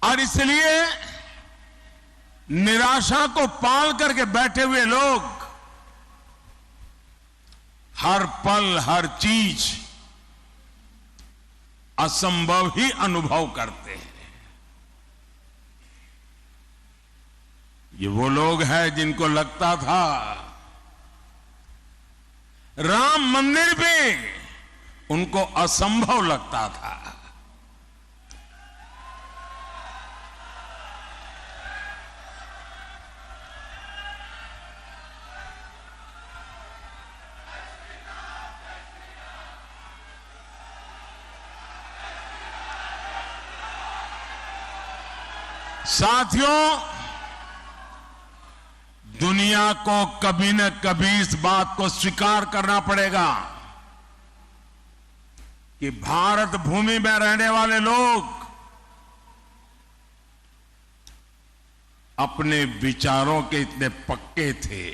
और इसलिए निराशा को पाल करके बैठे हुए लोग हर पल हर चीज असंभव ही अनुभव करते हैं। ये वो लोग हैं जिनको लगता था राम मंदिर भी उनको असंभव लगता था। साथियों, दुनिया को कभी न कभी इस बात को स्वीकार करना पड़ेगा कि भारत भूमि में रहने वाले लोग अपने विचारों के इतने पक्के थे,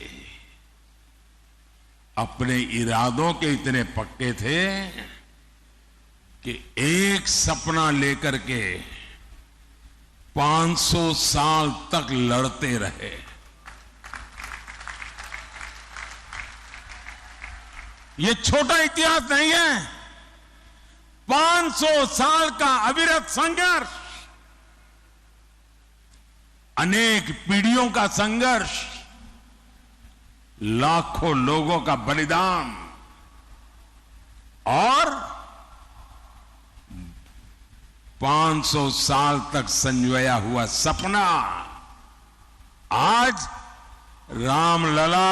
अपने इरादों के इतने पक्के थे कि एक सपना लेकर के 500 साल तक लड़ते रहे। ये छोटा इतिहास नहीं है। 500 साल का अविरत संघर्ष, अनेक पीढ़ियों का संघर्ष, लाखों लोगों का बलिदान और 500 साल तक संजोया हुआ सपना आज रामलला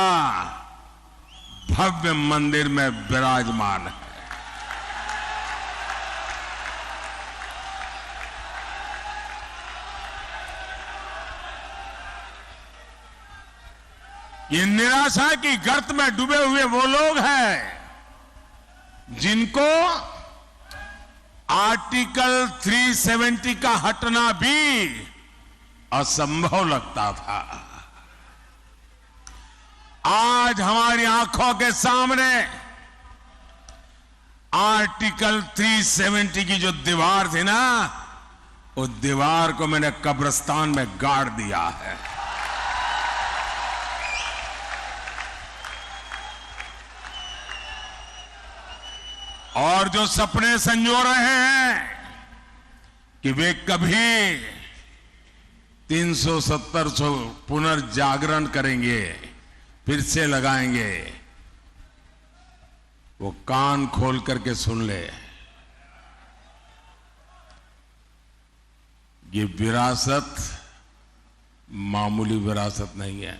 भव्य मंदिर में विराजमान है। ये निराशा की गर्त में डूबे हुए वो लोग हैं जिनको आर्टिकल 370 का हटना भी असंभव लगता था। आज हमारी आंखों के सामने आर्टिकल 370 की जो दीवार थी ना, उस दीवार को मैंने कब्रिस्तान में गाड़ दिया है। और जो सपने संजो रहे हैं कि वे कभी 370 पुनर्जागरण करेंगे, फिर से लगाएंगे, वो कान खोल करके सुन ले। ये विरासत मामूली विरासत नहीं है।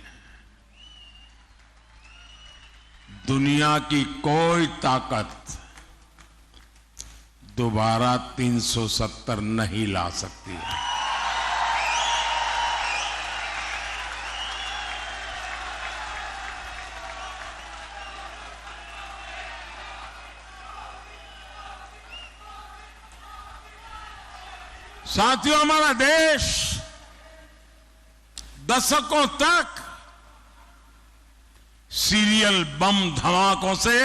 दुनिया की कोई ताकत दोबारा 370 नहीं ला सकती है। साथियों, हमारा देश दशकों तक सीरियल बम धमाकों से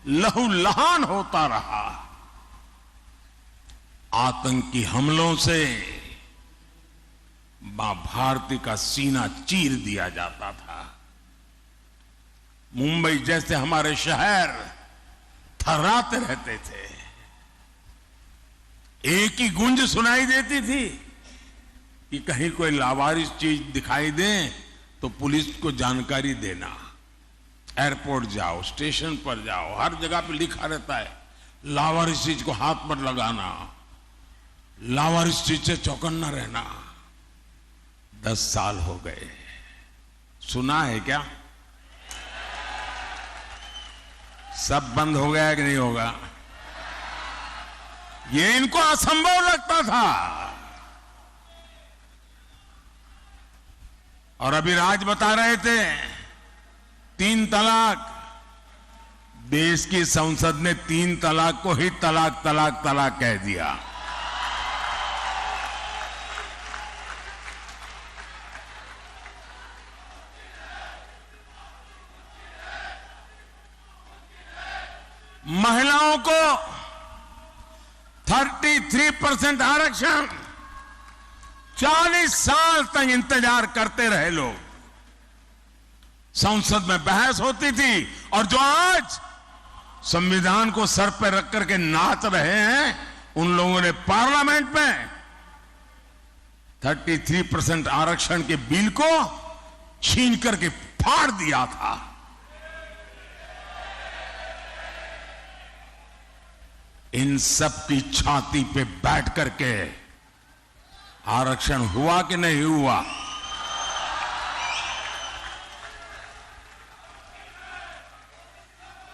लहूलुहान होता रहा। आतंकी हमलों से मां भारती का सीना चीर दिया जाता था। मुंबई जैसे हमारे शहर थर्राते रहते थे। एक ही गूंज सुनाई देती थी कि कहीं कोई लावारिस चीज दिखाई दे तो पुलिस को जानकारी देना। एयरपोर्ट जाओ, स्टेशन पर जाओ, हर जगह पे लिखा रहता है लावारिस चीज को हाथ पर लगाना, लावारिस चीज से चौकन्ना रहना। 10 साल हो गए, सुना है क्या? सब बंद हो गया कि नहीं होगा? ये इनको असंभव लगता था। और अभी राज बता रहे थे 3 तलाक। देश की संसद ने 3 तलाक को ही तलाक तलाक तलाक कह दिया। महिलाओं को 33% आरक्षण 40 साल तक इंतजार करते रहे लोग। संसद में बहस होती थी और जो आज संविधान को सर पर रख करके नाच रहे हैं, उन लोगों ने पार्लियामेंट में 33% आरक्षण के बिल को छीन करके फाड़ दिया था। इन सब की छाती पे बैठ करके आरक्षण हुआ कि नहीं हुआ?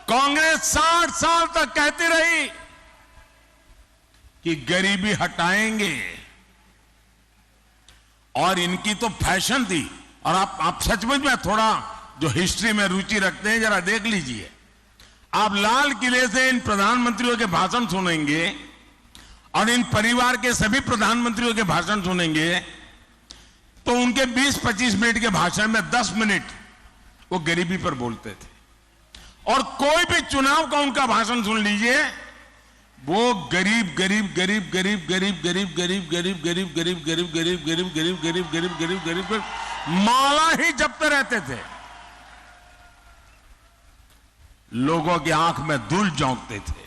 कांग्रेस 60 साल तक कहती रही कि गरीबी हटाएंगे, और इनकी तो फैशन थी। और आप सचमुच में थोड़ा जो हिस्ट्री में रुचि रखते हैं, जरा देख लीजिए। आप लाल किले से इन प्रधानमंत्रियों के भाषण सुनेंगे और इन परिवार के सभी प्रधानमंत्रियों के भाषण सुनेंगे, तो उनके 20-25 मिनट के भाषण में 10 मिनट वो गरीबी पर बोलते थे। और कोई भी चुनाव का उनका भाषण सुन लीजिए, वो गरीब गरीब गरीब गरीब गरीब गरीब गरीब गरीब गरीब गरीब गरीब गरीब गरीब गरीब गरीब गरीब गरीब गरीब माला ही जपते रहते थे। लोगों की आंख में धूल झोंकते थे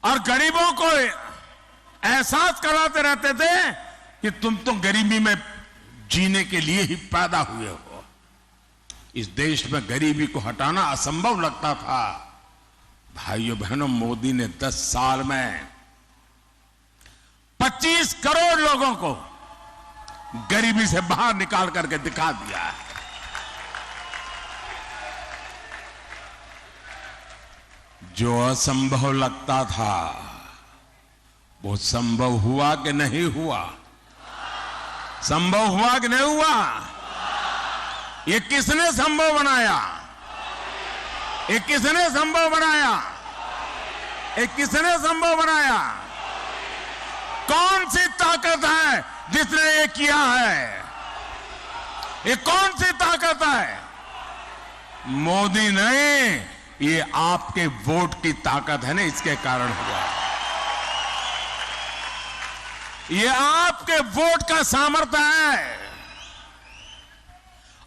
और गरीबों को एहसास कराते रहते थे कि तुम तो गरीबी में जीने के लिए ही पैदा हुए हो। इस देश में गरीबी को हटाना असंभव लगता था। भाइयों बहनों, मोदी ने 10 साल में 25 करोड़ लोगों को गरीबी से बाहर निकाल करके दिखा दिया है। जो असंभव लगता था वो संभव हुआ कि नहीं हुआ? संभव हुआ कि नहीं हुआ? ये किसने संभव बनाया? ये किसने संभव बनाया? ये किसने संभव बनाया? कौन सी ताकत है जिसने ये किया है? ये कौन सी ताकत है? मोदी नहीं, ये आपके वोट की ताकत है ना, इसके कारण हुआ। ये आपके वोट का सामर्थ्य है।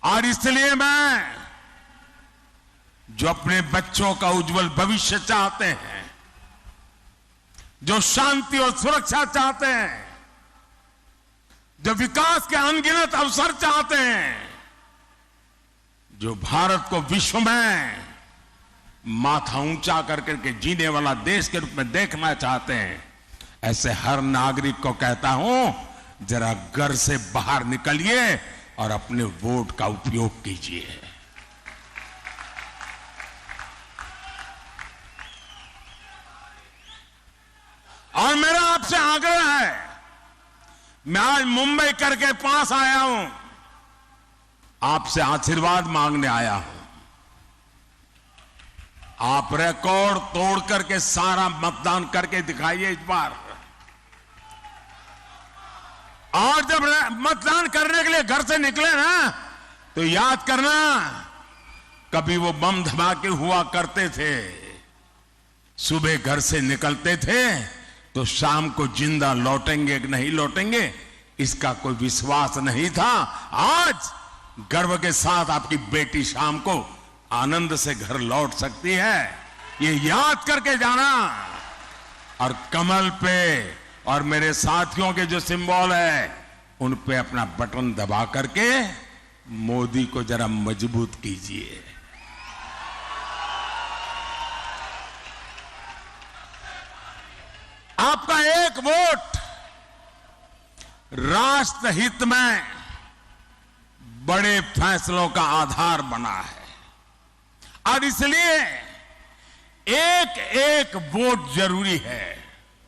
और इसलिए मैं, जो अपने बच्चों का उज्जवल भविष्य चाहते हैं, जो शांति और सुरक्षा चाहते हैं, जो विकास के अनगिनत अवसर चाहते हैं, जो भारत को विश्व में माथा ऊंचा करके जीने वाला देश के रूप में देखना चाहते हैं, ऐसे हर नागरिक को कहता हूं, जरा घर से बाहर निकलिए और अपने वोट का उपयोग कीजिए। और मेरा आपसे आग्रह है, मैं आज मुंबई करके पास आया हूं, आपसे आशीर्वाद मांगने आया हूं। आप रिकॉर्ड तोड़ करके सारा मतदान करके दिखाइए इस बार। और जब मतदान करने के लिए घर से निकले ना, तो याद करना, कभी वो बम धमाके हुआ करते थे, सुबह घर से निकलते थे तो शाम को जिंदा लौटेंगे कि नहीं लौटेंगे इसका कोई विश्वास नहीं था। आज गर्व के साथ आपकी बेटी शाम को आनंद से घर लौट सकती है, ये याद करके जाना। और कमल पे और मेरे साथियों के जो सिंबल है, उन पे अपना बटन दबा करके मोदी को जरा मजबूत कीजिए। आपका एक वोट राष्ट्र हित में बड़े फैसलों का आधार बना है, और इसलिए एक एक वोट जरूरी है।